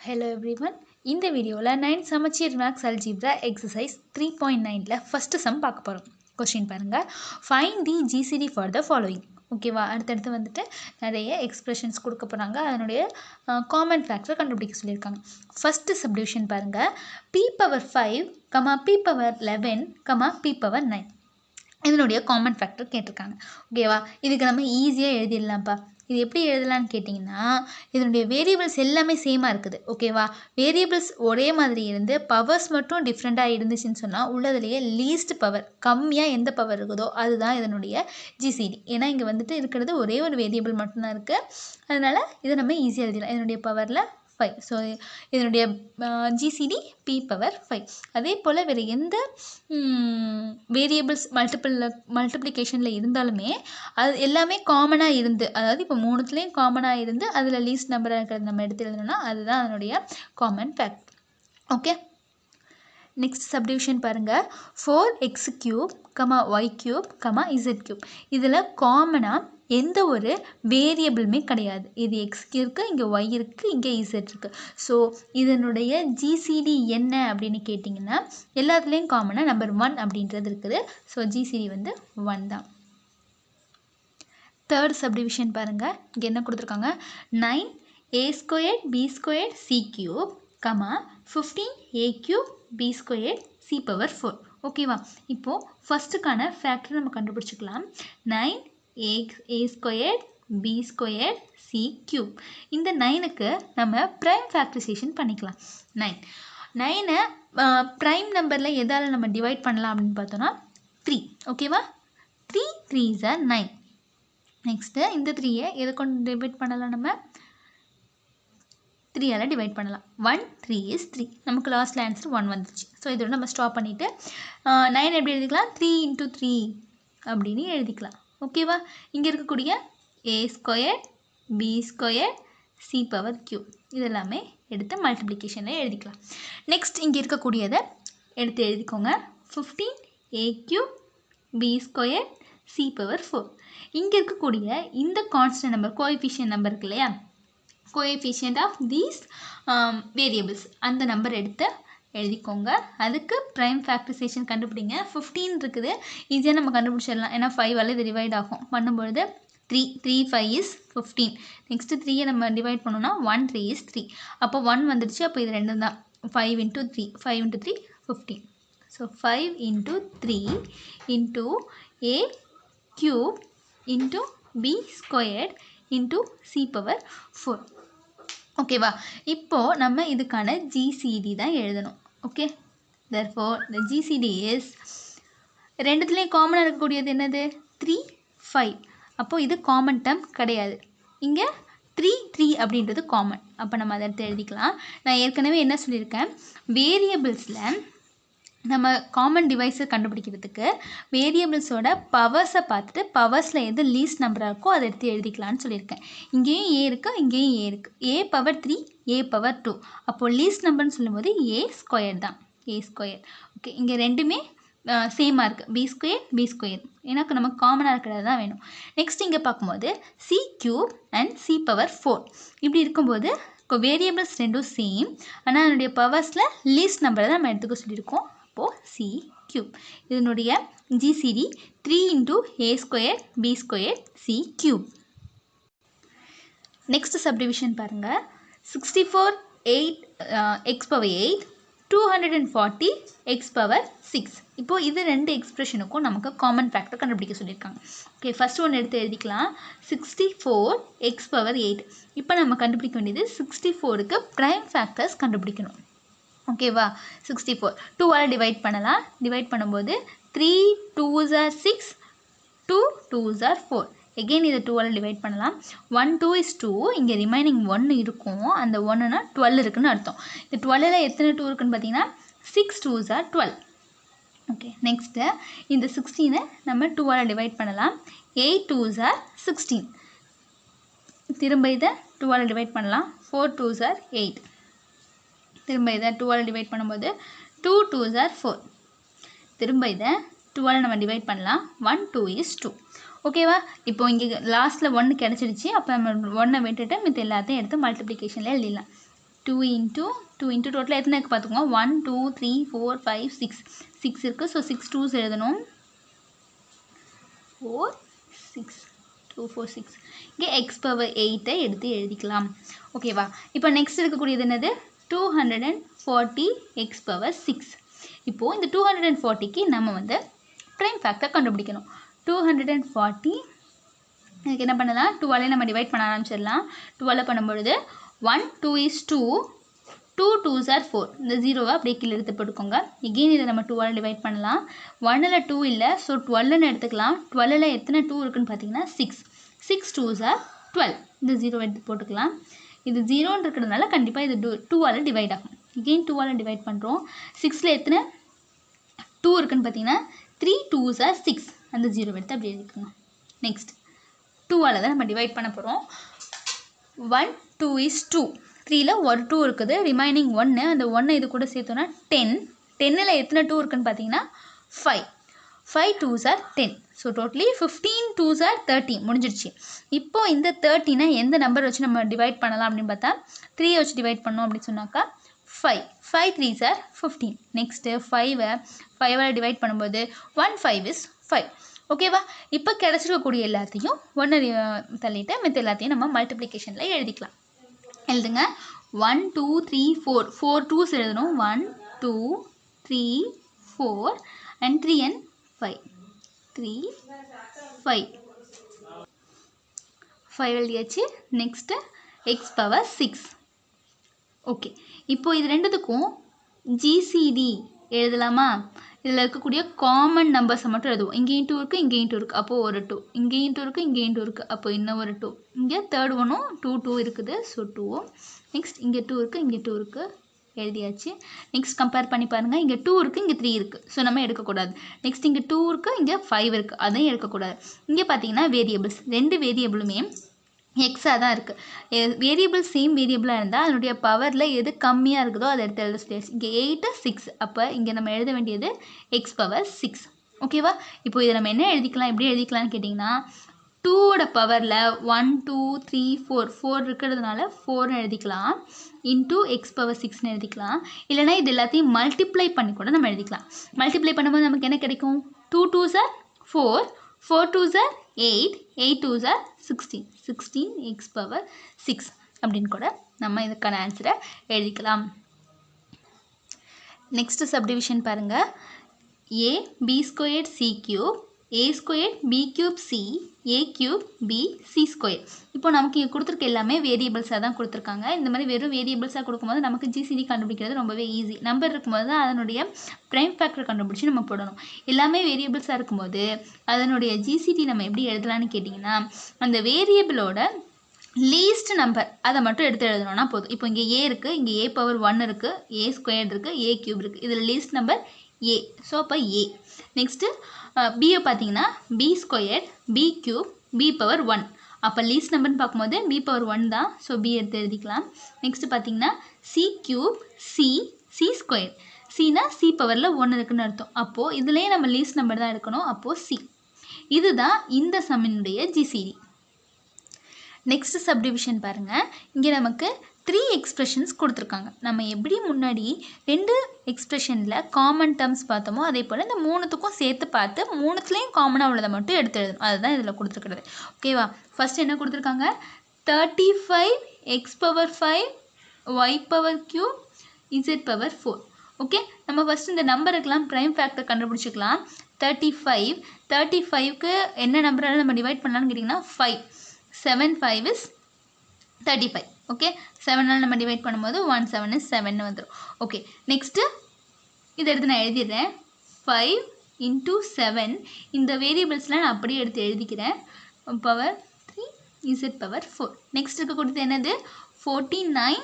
Hello everyone. இந்த வீடியோவில் 9 சமச்சீர் மேக்ஸ் அல்ஜிப்ரா எக்ஸசைஸ் 3.9ல ஃபஸ்ட்டு சம் பார்க்க போகிறோம். கொஸ்டின் பாருங்கள். Find the GCD for the following. ஓகேவா, அடுத்தடுத்து வந்துட்டு நிறைய எக்ஸ்பிரஷன்ஸ் கொடுக்க போகிறாங்க. அதனுடைய காமன் ஃபேக்டரை கண்டுபிடிக்க சொல்லியிருக்காங்க. ஃபஸ்ட்டு சப்டிவிஷன் பாருங்கள். p⁻5, p⁻11, p⁻9 இதனுடைய காமன் ஃபேக்டர் கேட்டிருக்காங்க. ஓகேவா, இதுக்கு நம்ம ஈஸியாக எழுதிடலாம்ப்பா. இது எப்படி எழுதலான்னு கேட்டிங்கன்னா, இதனுடைய வேரியபிள்ஸ் எல்லாமே சேமாக இருக்குது. ஓகேவா, வேரியபிள்ஸ் ஒரே மாதிரி இருந்து பவர்ஸ் மட்டும் டிஃப்ரெண்ட்டாக இருந்துச்சுன்னு சொன்னால் உள்ளதுலேயே லீஸ்ட் பவர், கம்மியாக எந்த பவர் இருக்குதோ அதுதான் இதனுடைய ஜிசிடி. ஏன்னா இங்கே வந்துட்டு இருக்கிறது ஒரே ஒரு வேரியபிள் மட்டும்தான் இருக்குது. அதனால் இதை நம்ம ஈஸியாக எழுதிடலாம். இதனுடைய பவரில் 5. ஸோ இதனுடைய ஜிசிடி p⁻5. அதே போல் வேறு எந்த வேரியபிள்ஸ் மல்டிப்ளிகேஷனில் இருந்தாலுமே அது எல்லாமே காமனாக இருந்து, அதாவது இப்போ மூணுத்துலேயும் காமனாக இருந்து அதில் லீஸ்ட் நம்பராக இருக்கிறது நம்ம எடுத்து எழுதணும்னா அதுதான் அதனுடைய common fact. Okay, next subdivision பாருங்கள். 4x3, y3, z3. இதில் காமனாக எந்த ஒரு வேரியபிளுமே கிடையாது. இது x இருக்குது, இங்கே y இருக்குது, இங்கே z இருக்குது. ஸோ இதனுடைய ஜிசிடி என்ன அப்படின்னு கேட்டிங்கன்னா எல்லாத்துலேயும் காமனாக நம்பர் 1 அப்படின்றது இருக்குது. ஸோ ஜிசிடி வந்து 1 தான். தேர்ட் சப்டிவிஷன் பாருங்கள். இங்கே என்ன கொடுத்துருக்காங்க, 9a² b² c3, 15a³ b² c⁴. ஓகேவா, இப்போது ஃபஸ்ட்டுக்கான ஃபேக்டர் நம்ம கண்டுபிடிச்சிக்கலாம். 9a² b² c3. இந்த 9க்கு நம்ம ப்ரைம் ஃபேக்டரைசேஷன் பண்ணிக்கலாம். 9 ப்ரைம் நம்பரில் எதால் நம்ம டிவைட் பண்ணலாம் அப்படின்னு பார்த்தோன்னா 3. ஓகேவா, 3 3s are 9. நெக்ஸ்ட்டு இந்த 3யை எதை கொண்டு டிவைட் பண்ணலாம், நம்ம 3ஆல் டிவைட் பண்ணலாம். 1 3 is 3. நமக்கு லாஸ்ட்டில் ஆன்சர் 1 வந்துச்சு. ஸோ இதோட நம்ம ஸ்டாப் பண்ணிவிட்டு 9 எப்படி எழுதிக்கலாம், 3 × 3 அப்படின்னு எழுதிக்கலாம். ஓகேவா, இங்கே இருக்கக்கூடிய a² b² c⁴ இதெல்லாமே எடுத்து மல்டிப்ளிகேஷனில் எழுதிக்கலாம். நெக்ஸ்ட் இங்கே இருக்கக்கூடியதை எடுத்து எழுதிக்கோங்க. 15a³ b² c⁴. இங்கே இருக்கக்கூடிய இந்த கான்ஸ்டன்ட் நம்பர், கோஎஃபிஷியன்ட் நம்பர் இருக்கு இல்லையா, கோஎஃபிஷியன்ட் ஆஃப் தீஸ் வேரியபிள்ஸ், அந்த நம்பர் எடுத்து எழுதிக்கோங்க. அதுக்கு ப்ரைம் ஃபேக்டரைசேஷன் கண்டுபிடிங்க. 15 இருக்குது, ஈஸியாக நம்ம கண்டுபிடிச்சிடலாம். ஏன்னா 5ஆல் இது டிவைட் ஆகும். பண்ணும்பொழுது 3 5 is 15. நெக்ஸ்ட்டு 3யை நம்ம டிவைட் பண்ணோன்னா 1 3 is 3. அப்போ 1 வந்துடுச்சு. அப்போ இது ரெண்டும் தான். 5 × 3 5 × 3 15. So 5 × 3 × a³ × b² × c⁴. ஓகேவா, இப்போது நம்ம இதுக்கான ஜிசிடி தான் எழுதணும். Okay, therefore the GCD is, ரெண்டுத்துலேயும் காமனாக இருக்கக்கூடியது என்னது, 3 5. அப்போது இது காமன் டேர்ம் கிடையாது. இங்கே 3 3 அப்படின்றது காமன். அப்போ நம்ம அதை எடுத்து எழுதிக்கலாம். நான் ஏற்கனவே என்ன சொல்லியிருக்கேன், வேரியபிள்ஸில் நம்ம காமன் டிவைஸை கண்டுபிடிக்கிறதுக்கு வேரியபிள்ஸோட பவர்ஸை பார்த்துட்டு பவர்ஸில் எது லீஸ்ட் நம்பராக இருக்கோ அதை எடுத்து எழுதிக்கலான்னு சொல்லியிருக்கேன். இங்கேயும் ஏ இருக்குது, இங்கேயும் ஏ இருக்குது. a⁻3 a⁻2. அப்போது லீஸ்ட் நம்பர்னு சொல்லும்போது a² தான், a². ஓகே, இங்கே ரெண்டுமே சேமாக இருக்குது, b² b². எனக்கு நமக்கு காமனாக இருக்கிறது தான் வேணும். நெக்ஸ்ட் இங்கே பார்க்கும்போது c³ அண்ட் c⁴. இப்படி இருக்கும்போது வேரியபிள்ஸ் ரெண்டும் சேம், ஆனால் அதனுடைய பவர்ஸில் லீஸ்ட் நம்பரை தான் நம்ம எடுத்துக்க சொல்லியிருக்கோம். அப்போது c3. இதனுடைய GCD 3 × a² b² c3. Next subdivision பாருங்கள். 64 x⁸8 240 x⁻6. இப்போது இது ரெண்டு எக்ஸ்பிரஷனுக்கும் நமக்கு காமன் ஃபேக்டர் கண்டுபிடிக்க சொல்லியிருக்காங்க. ஓகே, ஃபஸ்ட் ஒன்று எடுத்து எழுதிக்கலாம். 64 x⁸8. இப்போ நம்ம கண்டுபிடிக்க வேண்டியது 64க்கு ப்ரைம் ஃபேக்டர்ஸ் கண்டுபிடிக்கணும். ஓகேவா, 64 2ஆல் டிவைட் பண்ணலாம். டிவைட் பண்ணும்போது 3 2s are 6, 2 2s are 4. Again இதை 2ஆல் டிவைட் பண்ணலாம். 1 2 is 2. இங்கே ரிமைனிங் 1 இருக்கும். அந்த 1னா 12 இருக்குதுன்னு அர்த்தம். இந்த 12ல் எத்தனை 2 இருக்குதுன்னு பார்த்தீங்கன்னா 6 2s are 12. ஓகே, நெக்ஸ்ட்டு இந்த 16 நம்ம 2ஆல் டிவைட் பண்ணலாம். 8 2s are 16. திரும்ப இதை 2ஆல் டிவைட் பண்ணலாம். 4 2s are 8. திரும்ப இதை 2ஆல் டிவைட் பண்ணும்போது 2 2s are 4. திரும்ப இதை 2ஆல் நம்ம டிவைட் பண்ணலாம். 1 2 is 2. ஓகேவா, இப்போ இங்கே லாஸ்ட்டில் 1 கிடச்சிடுச்சு. அப்போ நம்ம 1 விட்டுட்டு மித்த எல்லாத்தையும் எடுத்து மல்டிப்ளிகேஷனில் எழுதிடலாம். 2 into 2 into டோட்டலாக எத்தனை இருக்குது பார்த்துக்கோங்க 1 2 3 4 5 6 6 இருக்குது ஸோ 6 2s எழுதணும் 4 6 2 4 6 இங்கே x பவர் 8 எடுத்து எழுதிக்கலாம் ஓகேவா இப்போ நெக்ஸ்ட் இருக்கக்கூடியது என்னது 240 x பவர் 6 இப்போது இந்த 240க்கு நம்ம வந்து ப்ரைம் ஃபேக்டர் கண்டுபிடிக்கணும் 240 இதுக்கு என்ன பண்ணலாம் 2ஆல் நம்ம டிவைட் பண்ண ஆரம்பிச்சிடலாம் 2ஆல் பண்ணும்பொழுது 1 2 is 2 2 2s are 4 இந்த ஜீரோவை அப்படியே கீழே எடுத்து போட்டுக்கோங்க எகெயின் இதை நம்ம 2ஆல் டிவைட் பண்ணலாம் 1ல் 2 இல்லை ஸோ 12ன்னு எடுத்துக்கலாம் 12ல் எத்தனை 2 இருக்குன்னு பார்த்தீங்கன்னா 6 2s are 12 இந்த ஜீரோவை எடுத்து போட்டுக்கலாம் இது ஜீரோன்னு இருக்கிறதுனால கண்டிப்பாக இது 2ஆல் டிவைட் ஆகும் எகெயின் 2ஆல் டிவைட் பண்ணுறோம் 6ல் எத்தனை 2 இருக்குன்னு பார்த்தீங்கன்னா 3 2s are 6 அந்த ஜீரோவை எடுத்து அப்படியே எடுத்துக்கோங்க நெக்ஸ்ட் 2ஆல் தான் நம்ம டிவைட் பண்ண போகிறோம் 1 2 is 2 3ல் ஒரு 2 இருக்குது ரிமைனிங் 1 அந்த 1 இது கூட சேர்த்தோன்னா 10 10ல் எத்தனை 2 இருக்குன்னு பார்த்தீங்கன்னா 5 2s are 10 so totally 15 2s are 30 முடிஞ்சிடுச்சு இப்போது இந்த 30னை எந்த நம்பர் வச்சு நம்ம டிவைட் பண்ணலாம் அப்படின்னு பார்த்தா 3 வச்சு டிவைட் பண்ணோம் அப்படின்னு சொன்னாக்கா 5 3s are 15 நெக்ஸ்ட்டு 5ஆல் டிவைட் பண்ணும்போது 1 5 is 5 ஓகேவா இப்போ கிடச்சிருக்கக்கூடிய எல்லாத்தையும் ஒன்று தள்ளிட்டு மித்த எல்லாத்தையும் நம்ம மல்டிப்ளிகேஷனில் எழுதிக்கலாம் எழுதுங்க 1 2 3 4 4 2s எழுதணும் 1 2 3 4 and 3 and 5 3 5 எழுதியாச்சு நெக்ஸ்ட்டு எக்ஸ் பவர் 6 ஓகே இப்போ இது ரெண்டுத்துக்கும் ஜிசிடி எழுதலாமா இதில் இருக்கக்கூடிய காமன் நம்பர்ஸை மட்டும் எழுதுவோம் இங்கேயும் 2 இருக்குது இங்கேயும் 2 இருக்குது அப்போது ஒரு 2 இங்கேயும் 2 இருக்குது இங்கேயும் 2 இருக்குது அப்போ இன்னும் ஒரு 2 இங்கே தேர்ட் ஒன்றும் 2 இருக்குது ஸோ 2 நெக்ஸ்ட் இங்கே 2 இருக்குது இங்கே 2 இருக்குது எழுதியாச்சு நெக்ஸ்ட் கம்பேர் பண்ணி பாருங்கள் இங்கே 2 இருக்குது இங்கே 3 இருக்குது ஸோ நம்ம எடுக்கக்கூடாது நெக்ஸ்ட் இங்கே 2 இருக்குது இங்கே 5 இருக்குது அதையும் எடுக்கக்கூடாது இங்கே பார்த்தீங்கன்னா வேரியபிள்ஸ் ரெண்டு வேரியபிளுமே எக்ஸாக தான் இருக்குது வேரியபிள் சேம் வேரியபிளாக இருந்தால் அதனுடைய பவரில் எது கம்மியாக இருக்குதோ அதை எடுத்து எழுத சொல்லியாச்சு இங்கே 8 6 அப்போ இங்கே நம்ம எழுத வேண்டியது எக்ஸ் பவர் 6 ஓகேவா இப்போ இதை நம்ம என்ன எழுதிக்கலாம் எப்படி எழுதிக்கலாம்னு கேட்டிங்கன்னா 2ஓட பவரில் 1 2 3 4 இருக்கிறதுனால 4ன்னு எழுதிக்கலாம் இன்டூ எக்ஸ் பவர் 6ன்னு எழுதிக்கலாம் இல்லைனா இது எல்லாத்தையும் மல்டிப்ளை பண்ணி கூட நம்ம எழுதிக்கலாம் மல்டிப்ளை பண்ணும்போது நமக்கு என்ன கிடைக்கும் 2 2s are 4 4 2s are 8 8 2s are 16 X power 6 அப்படின்னு கூட நம்ம இதுக்கான ஆன்சரை எழுதிக்கலாம் நெக்ஸ்ட் சப்டிவிஷன் பாருங்கள் a b squared c cube a squared b cube c a cube b c squared இப்போ நமக்கு இங்கே கொடுத்துருக்க எல்லாமே வேரியபிள்ஸாக தான் கொடுத்துருக்காங்க இந்த மாதிரி வெறும் வேரியபிள்ஸாக கொடுக்கும்போது நமக்கு ஜிசிடி கண்டுபிடிக்கிறது ரொம்பவே ஈஸி நம்பர் இருக்கும்போது தான் அதனுடைய ப்ரைம் ஃபேக்டர் கண்டுபிடிச்சி நம்ம போடணும் எல்லாமே வேரியபிள்ஸாக இருக்கும்போது அதனுடைய ஜிசிடி நம்ம எப்படி எழுதலான்னு கேட்டிங்கன்னா அந்த வேரியபிளோட லீஸ்ட் நம்பர் அதை மட்டும் எடுத்து எழுதணும்னா போதும் இப்போ இங்கே ஏ இருக்குது இங்கே ஏ பவர் 1 இருக்குது ஏ ஸ்கொயர்டு இருக்குது ஏ க்யூப் இருக்குது இதில் லீஸ்ட் நம்பர் ஏ ஸோ அப்போ ஏ நெக்ஸ்ட்டு பியை பார்த்தீங்கன்னா B square B cube B power 1 அப்போ லீஸ்ட் நம்பர்னு பார்க்கும்போது பி பவர் 1 தான் ஸோ பி எடுத்து எழுதிக்கலாம் நெக்ஸ்ட்டு பார்த்தீங்கன்னா சி க்யூப் சி ஸ்கொயர் சினா சி பவரில் 1 இருக்குன்னு அர்த்தம் அப்போது இதுலேயே நம்ம லீஸ்ட் நம்பர் தான் எடுக்கணும் அப்போது சி இதுதான் இந்த சம்மினுடைய ஜிசிடி நெக்ஸ்ட் சப்டிவிஷன் பாருங்கள் இங்கே நமக்கு 3 எக்ஸ்பிரஷன்ஸ் கொடுத்துருக்காங்க நம்ம எப்படி முன்னாடி 2 எக்ஸ்பிரஷனில் காமன் டேர்ம்ஸ் பார்த்தோமோ அதே போல் இந்த 3த்துக்கும் சேர்த்து பார்த்து 3த்துலேயும் காமனாக உள்ளதை மட்டும் எடுத்து எழுதணும் அதுதான் இதில் கொடுத்துருக்கிறது ஓகேவா ஃபஸ்ட் என்ன கொடுத்துருக்காங்க 35 X power 5 Y power cube Z power 4 okay நம்ம ஃபஸ்ட் இந்த நம்பருக்கெலாம் ப்ரைம் ஃபேக்டர் கண்டுபிடிச்சிக்கலாம் 35க்கு என்ன நம்பரால் நம்ம டிவைட் பண்ணலான்னு கேட்டிங்கன்னா 5 7 5 is 35 ஓகே 7ஆல் நம்ம டிவைட் பண்ணும்போது 1 7 is 7ன்னு வந்துடும் ஓகே நெக்ஸ்ட்டு இதை எடுத்து நான் எழுதிடுறேன் 5 into 7 இந்த வேரியபிள்ஸ்லாம் நான் அப்படியே எடுத்து எழுதிக்கிறேன் பவர் 3 இசட் பவர் 4 நெக்ஸ்ட் இருக்கக்கூடியது என்னது 49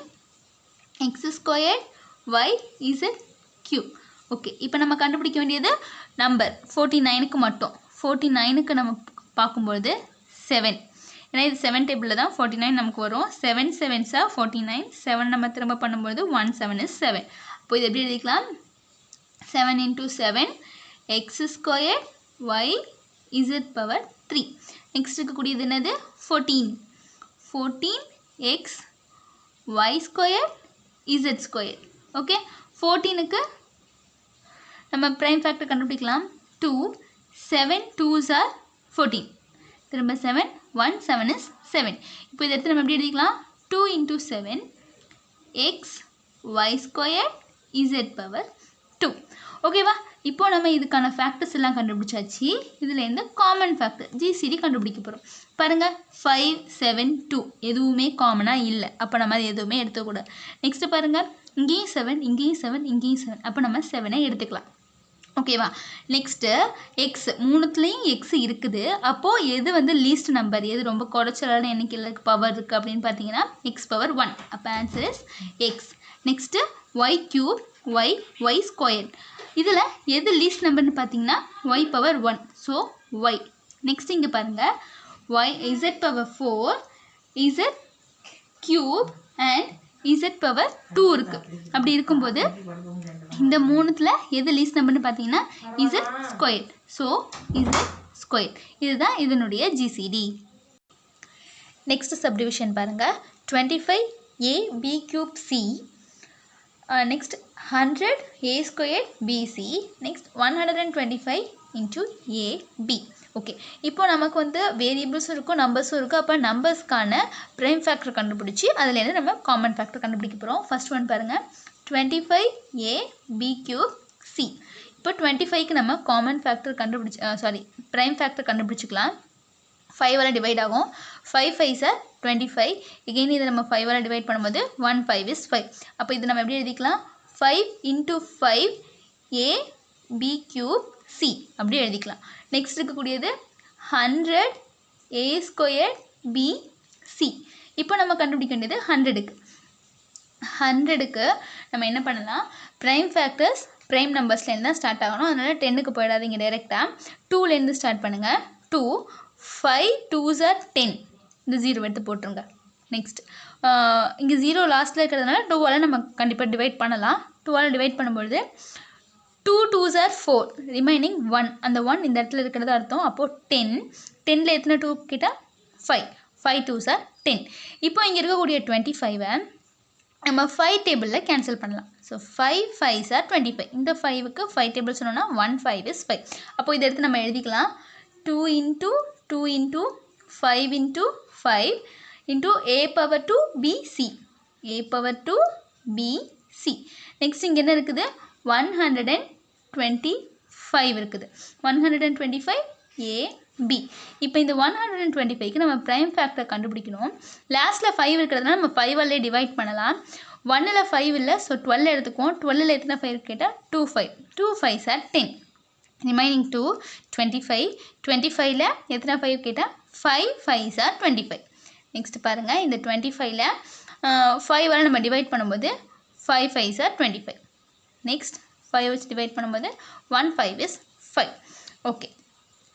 X square Y Z cube okay இப்போ நம்ம கண்டுபிடிக்க வேண்டியது நம்பர் 49க்கு மட்டும் 49க்கு நம்ம பார்க்கும்பொழுது 7 ஏன்னா இது 7 டேபிளில் தான் 49 நமக்கு வரும் 7 7s are 49 7 நம்ம திரும்ப பண்ணும்போது 1 7 is 7 அப்போ இது எப்படி எழுதிக்கலாம் 7 into 7 x square Y Z power 3 next இருக்கக்கூடியது என்னது 14 x y square z square. Okay, 14க்கு நம்ம ப்ரைம் ஃபேக்டர் கண்டுபிடிக்கலாம். 2 7 2s are 14. திரும்ப 7 1 7 is 7. இப்போ இதை எடுத்து நம்ம எப்படி எழுதிக்கலாம்? 2 into 7 x y square z power 2. ஓகேவா? இப்போ நம்ம இதுக்கான ஃபேக்டர்ஸ் எல்லாம் கண்டுபிடிச்சாச்சு. இதுலேருந்து காமன் ஃபேக்டர் ஜிசிடி கண்டுபிடிக்க போகிறோம். பாருங்கள், 5 7 2 எதுவுமே காமனாக இல்லை. அப்போ நம்ம அது எதுவுமே எடுத்துக்கூடாது. நெக்ஸ்ட்டு பாருங்கள், இங்கேயும் 7 இங்கேயும் 7 இங்கேயும் 7. அப்போ நம்ம 7ஐ எடுத்துக்கலாம். ஓகேவா? நெக்ஸ்ட்டு எக்ஸ், மூணுத்துலேயும் எக்ஸ் இருக்குது. அப்போது எது வந்து லீஸ்ட் நம்பர், எது ரொம்ப குறைச்சலான எண்ணிக்கையில் பவர் இருக்குது அப்படின்னு பார்த்தீங்கன்னா எக்ஸ் பவர் 1. அப்போ answer is X. Next Y cube Y square. இதில் எது லீஸ்ட் நம்பர்னு பார்த்தீங்கன்னா Y power 1. So Y. Next இங்கே பாருங்கள், Y Z power 4 Z cube and Z power 2 இருக்குது. அப்படி இருக்கும்போது இந்த மூணுத்தில் எது லீஸ்ட் நம்பர்னு பார்த்தீங்கன்னா Z square. So Z square. இதுதான் இதனுடைய ஜிசிடி. நெக்ஸ்ட் சப்டிவிஷன் பாருங்கள், 25 a b cube c. Next 100 a squared bc. Next 125 into a b. Okay, இப்போ நமக்கு வந்து வேரியபிள்ஸும் இருக்கும் நம்பர்ஸும் இருக்குது. அப்போ நம்பர்ஸ்க்கான ப்ரைம் ஃபேக்டர் கண்டுபிடிச்சி அதுலேருந்து நம்ம காமன் ஃபேக்டர் கண்டுபிடிக்க போகிறோம். ஃபர்ஸ்ட் ஒன் பாருங்கள், 25 a b cube c. இப்போ 25க்கு நம்ம காமன் ஃபேக்டர் ப்ரைம் ஃபேக்டர் கண்டுபிடிச்சிக்கலாம். 5ஆல் டிவைட் ஆகும். 5 5s are 25. எகெயின் இதை நம்ம 5ஆல் டிவைட் பண்ணும்போது 1 5 is 5. அப்போ இது நம்ம எப்படி எழுதிக்கலாம்? 5 into 5 a b cube c அப்படி எழுதிக்கலாம். நெக்ஸ்ட் இருக்கக்கூடியது 100 a squared b c. இப்போ நம்ம கண்டுபிடிக்க வேண்டியது 100க்கு நம்ம என்ன பண்ணலாம்? ப்ரைம் ஃபேக்டர்ஸ் ப்ரைம் நம்பர்ஸ்லேருந்து தான் ஸ்டார்ட் ஆகணும். அதனால் 10க்கு போயிடாதீங்க, டைரெக்டாக 2லேருந்து ஸ்டார்ட் பண்ணுங்கள். 2 5 2s are 10. இந்த 0 எடுத்து போட்டுருங்க. நெக்ஸ்ட் இங்கே 0 லாஸ்ட்டில் இருக்கிறதுனால 2ஆல் நம்ம கண்டிப்பாக டிவைட் பண்ணலாம். 2ஆல் டிவைட் பண்ணும்பொழுது 2 2s are 4, ரிமைனிங் 1. அந்த 1 இந்த இடத்துல இருக்கிறது அர்த்தம். அப்போது 10. 10ல் எத்தனை 2 கிட்ட? 5. 5 2s are 10. இப்போ இங்கே இருக்கக்கூடிய 25ஐ நம்ம 5 டேபிளில் கேன்சல் பண்ணலாம். So 5 5s are 25. இந்த 5க்கு 5 டேபிள் சொன்னோன்னா 1 5 is 5. அப்போது இதை எடுத்து நம்ம எழுதிக்கலாம். 2 into 2 into 5 into 5 into a power 2 bc. a power 2 bc. Next இங்கே என்ன இருக்குது? 125 இருக்குது. 125 a b. இப்போ இந்த 125க்கு நம்ம ப்ரைம் ஃபேக்டர் கண்டுபிடிக்கணும். லாஸ்ட்டில் 5 இருக்கிறதுனால நம்ம 5ஆலே டிவைட் பண்ணலாம். 1ல் 5 இல்லை, ஸோ 12 எடுத்துக்குவோம். 12ல் எத்தனை 5 கேட்டால் 2 5. 2 5s are 10. ரிமைனிங் 2 25. 25ல் எத்தனை 5 கேட்டால் 5 5s are 25. நெக்ஸ்ட் பாருங்கள், இந்த 25ல் 5ஆல் நம்ம டிவைட் பண்ணும்போது 5 5s are 25. நெக்ஸ்ட் 5 வச்சு டிவைட் பண்ணும்போது 1 5 is 5. ஓகே,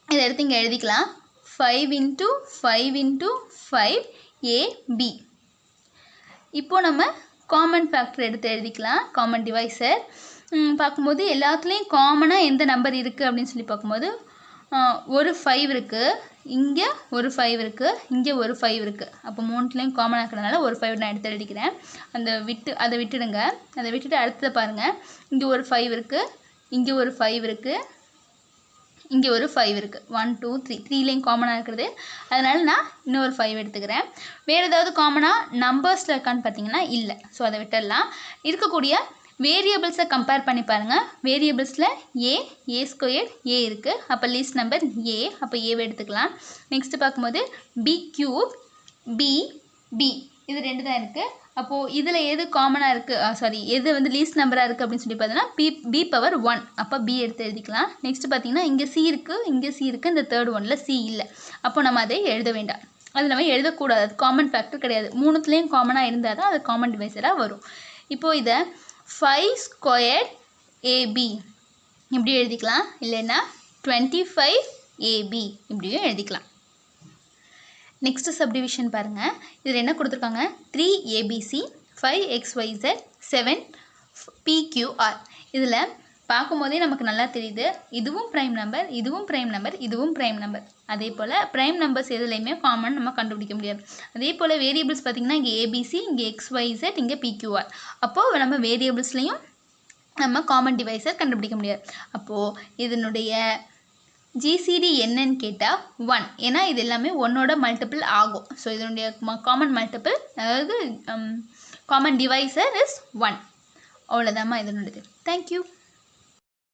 இதை எடுத்து இங்கே எழுதிக்கலாம். 5 into 5 into 5 a b. இப்போ நம்ம காமன் ஃபேக்டர் எடுத்து எழுதிக்கலாம். காமன் டிவைசர் பார்க்கும்போது எல்லாத்துலேயும் காமனாக எந்த நம்பர் இருக்குது அப்படின்னு சொல்லி பார்க்கும்போது ஒரு 5 இருக்குது, இங்கே ஒரு 5 இருக்குது, இங்கே ஒரு 5 இருக்குது. அப்போ மூணுத்துலேயும் காமனாக இருக்கிறதுனால ஒரு 5 நான் எடுத்து எழுதிக்கிறேன். அதை விட்டுடுங்க. அதை விட்டுட்டு அடுத்ததை பாருங்கள். இங்கே ஒரு 5 இருக்குது, இங்கே ஒரு 5 இருக்குது, இங்கே ஒரு 5 இருக்குது. 1 2 3 3லேயும் காமனாக இருக்கிறது. அதனால் நான் இன்னொரு 5 எடுத்துக்கிறேன். வேறு ஏதாவது காமனாக நம்பர்ஸில் இருக்கான்னு பார்த்தீங்கன்னா இல்லை. ஸோ அதை விட்டுடலாம். இருக்கக்கூடிய வேரியபிள்ஸை கம்பேர் பண்ணி பாருங்கள். வேரியபிள்ஸில் a ஸ்கொயர் a இருக்குது. அப்போ லீஸ்ட் நம்பர் a. அப்போ ஏவை எடுத்துக்கலாம். நெக்ஸ்ட்டு பார்க்கும்போது b க்யூப் b இது 2 தான் இருக்குது. அப்போது இதில் எது காமனாக இருக்குது, எது வந்து லீஸ்ட் நம்பராக இருக்குது அப்படின்னு சொல்லி பார்த்தீங்கன்னா b பவர் 1. அப்போ b எடுத்து எழுதிக்கலாம். நெக்ஸ்ட்டு பார்த்தீங்கன்னா இங்கே c இருக்குது, இங்கே c இருக்குது. இந்த தேர்ட் ஒனில் c இல்லை. அப்போ நம்ம அதை எழுத வேண்டாம். அது நம்ம எழுதக்கூடாது. அது காமன் ஃபேக்டர் கிடையாது. மூணுத்துலேயும் காமனாக இருந்தால் தான் அது காமன் டிவைசராக வரும். இப்போது இதை 5 ஸ்கொயர் ab இப்படி எழுதிக்கலாம். இல்லைன்னா 25 ab இப்படியும் எழுதிக்கலாம். நெக்ஸ்ட் சப்டிவிஷன் பாருங்கள். இதில் என்ன கொடுத்துருக்காங்க? 3 abc 5 xyz 7 pqr. இதில் பார்க்கும்போதே நமக்கு நல்லா தெரியுது இதுவும் ப்ரைம் நம்பர், இதுவும் ப்ரைம் நம்பர், இதுவும் ப்ரைம் நம்பர். அதே போல் ப்ரைம் நம்பர்ஸ் எதுலையுமே காமன் நம்ம கண்டுபிடிக்க முடியாது. அதே போல் வேரியபிள்ஸ் பார்த்திங்கன்னா இங்கே ஏபிசி, இங்கே XYZ, இங்கே PQR. அப்போது நம்ம வேரியபிள்ஸ்லையும் நம்ம காமன் டிவைசர் கண்டுபிடிக்க முடியாது. அப்போது இதனுடைய ஜிசிடி என்னன்னு கேட்டால் 1. ஏன்னா இது எல்லாமே 1ஓட மல்டிபிள் ஆகும். ஸோ இதனுடைய காமன் மல்டிபிள், அதாவது காமன் டிவைசர் இஸ் 1. அவ்வளோதாம்மா இதனுடையது. தேங்க்யூ.